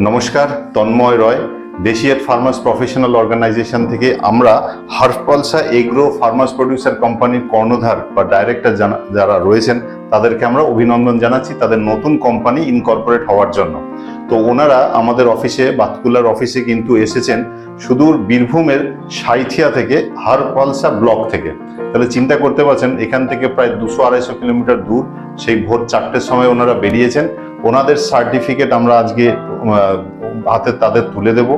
নমস্কার, তন্ময় রয়, দেশিয়ার farmers professional organisation থেকে আমরা হার্ফপালসা এগ্রো ফার্মার্স প্রডিউসার কোম্পানির কর্ণধার বা ডাইরেক্টর যারা রয়েছেন তাদেরকে আমরা অভিনন্দন জানাচ্ছি তাদের নতুন কোম্পানি ইনকর্পোরেট হওয়ার জন্য। তো ওনারা আমাদের অফিসে, বাতকুলার অফিসে কিন্তু এসেছেন সুদূর বীরভূমের সাঁইথিয়া থেকে, হার্ফপালসা ব্লক থেকে। তাহলে চিন্তা করতে পারছেন, এখান থেকে প্রায় 200-250 কিলোমিটার দূর, সেই ভোর 4টের সময় ওনারা বেরিয়েছেন। ওনাদের সার্টিফিকেট আমরা আজকে হাতে তাদের তুলে দেব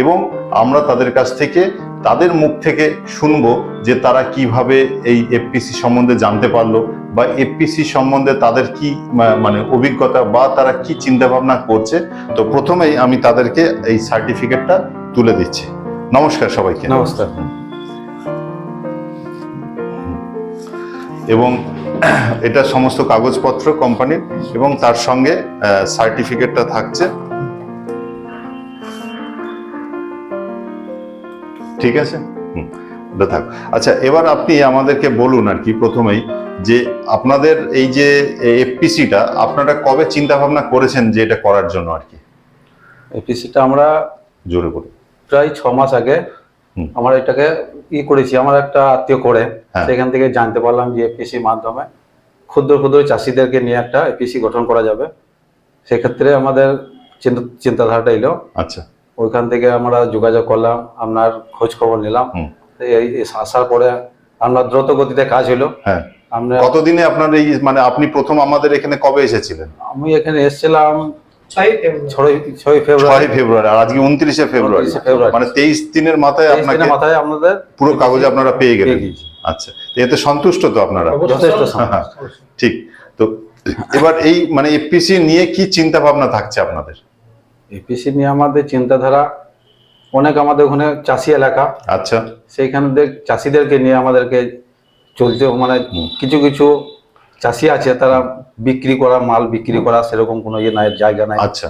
এবং আমরা তাদের কাছ থেকে, তাদের মুখ থেকে শুনবো যে তারা কিভাবে এই এফপিসি সম্বন্ধে জানতে পারলো বা এফপিসি সম্বন্ধে তাদের কি মানে অভিজ্ঞতা বা তারা কি চিন্তা ভাবনা করছে। তো প্রথমেই আমি তাদেরকে এই সার্টিফিকেটটা তুলে দিচ্ছি। নমস্কার সবাইকে। নমস্কার। এবং এটা সমস্ত কাগজপত্র কোম্পানির এবং তার সঙ্গে সার্টিফিকেটটা থাকছে। ঠিক আছে, এটা থাক। আচ্ছা, এবার আপনি আমাদেরকে বলুন আর কি প্রথমেই যে আপনাদের এই যে এফপিসিটা আপনারা কবে চিন্তা ভাবনা করেছেন যে এটা করার জন্য আর কি? এফপিসিটা আমরা জোরে বলুন। প্রায় 6 মাস আগে আমরা এটাকে করেছি। আমার একটা আত্মীয় করে, সেখান থেকে জানতে পারলাম যে এফপিসির মাধ্যমে ক্ষুদ্র ক্ষুদ্র চাষিদেরকে নিয়ে একটা এফপিসি গঠন করা যাবে। সেক্ষেত্রে আমাদের চিন্তাধারাটা এলো। আচ্ছা, ওইখান থেকে আমরা যোগাযোগ করলাম, আপনার খোঁজ খবর নিলাম। আসার পরে আমরা দ্রুত গতিতে কাজ হলো। হ্যাঁ, কতদিনে আপনার এই মানে আপনি প্রথম আমাদের এখানে কবে এসেছিলেন? আমি এখানে এসেছিলাম 6 ফেব্রুয়ারি, আর আজকে 29 ফেব্রুয়ারি, মানে 23 দিনের মাথায় আপনাদের পুরো কাগজ আপনারা পেয়ে গেলেন। আচ্ছা, এতে সন্তুষ্ট তো আপনারা? যথেষ্ট। ঠিক। তো এবার এই মানে এফপিসি নিয়ে কি চিন্তা ভাবনা থাকছে আপনাদের? এফপিসি নিয়ে আমাদের চিন্তাধারা অনেক, আমাদের ওখানে চাষি এলাকা। আচ্ছা, সেইখানে চাষিদেরকে নিয়ে আমাদেরকে চলতে, মানে কিছু কিছু চাষি আছে তারা মাল বিক্রি করা সেরকম কোনো জায়গা নাই। আচ্ছা,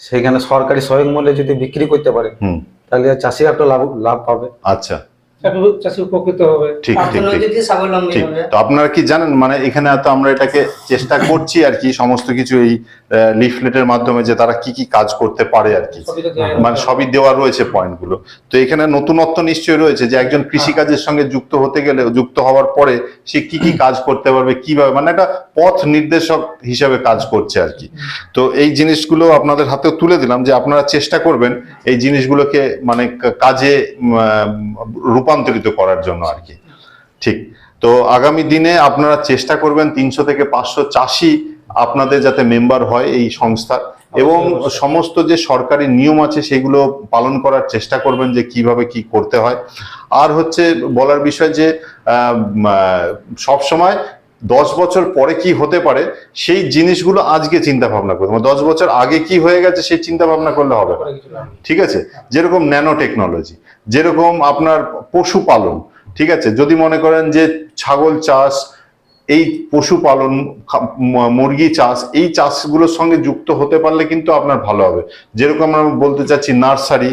সেইখানে সরকারি সহায়ক মূল্যে যদি বিক্রি করতে পারে তাহলে চাষিরা একটা লাভ পাবে। আচ্ছা, চাষি উপকৃত হবে, ঠিক ঠিক ঠিক। তো আপনারা কি জানেন, মানে এখানে তো আমরা এটাকে চেষ্টা করছি আর কি, সমস্ত কিছু এই লিফলেটের মাধ্যমে যে তারা কি কি কাজ করতে পারে আর কি, মানে সবই দেওয়া রয়েছে পয়েন্টগুলো। তো এখানে নতুনত্ব নিশ্চয়ই রয়েছে যে একজন কৃষিকাজের সঙ্গে যুক্ত হতে গেলে, যুক্ত হওয়ার পরে সে কি কি কাজ করতে পারবে, কিভাবে, মানে একটা পথ নির্দেশক হিসাবে কাজ করছে আর কি। তো এই জিনিসগুলো আপনাদের হাতে তুলে দিলাম যে আপনারা চেষ্টা করবেন এই জিনিসগুলোকে মানে কাজে রূপান্তরিত করার জন্য আর কি। ঠিক। তো আগামী দিনে আপনারা চেষ্টা করবেন 300 থেকে 500 চাষি আপনাদের যাতে মেম্বার হয় এই সংস্থা, এবং সমস্ত যে সরকারি নিয়ম আছে সেগুলো পালন করার চেষ্টা করবেন যে কিভাবে কি করতে হয়। আর হচ্ছে বলার বিষয় যে সব সময় 10 বছর পরে কি হতে পারে সেই জিনিসগুলো আজকে চিন্তা ভাবনা করতে হবে। 10 বছর আগে কি হয়ে গেছে সেই চিন্তা ভাবনা করলে হবে না। ঠিক আছে, যেরকম ন্যানো টেকনোলজি, যেরকম আপনার পশুপালন, ঠিক আছে, যদি মনে করেন যে ছাগল চাষ, এই পশুপালন, মুরগি চাষ, এই চাষগুলোর সঙ্গে যুক্ত হতে পারলে কিন্তু আপনার ভালো হবে। যেরকম আমরা বলতে চাচ্ছি নার্সারি,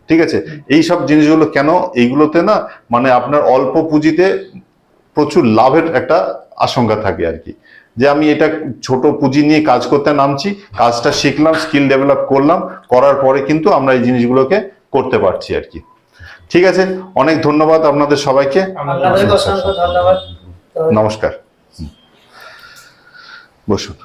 ঠিক আছে, এই সব জিনিসগুলো কেন, এইগুলোতে না মানে আপনার অল্প পুঁজিতে প্রচুর লাভের একটা আশঙ্কা থাকে আর কি। যে আমি এটা ছোট পুঁজি নিয়ে কাজ করতে নামছি, কাজটা শিখলাম, স্কিল ডেভেলপ করলাম, করার পরে কিন্তু আমরা এই জিনিসগুলোকে করতে পারছি আর কি। ঠিক আছে, অনেক ধন্যবাদ আপনাদের সবাইকে। ধন্যবাদ। নমস্কার, বসুন।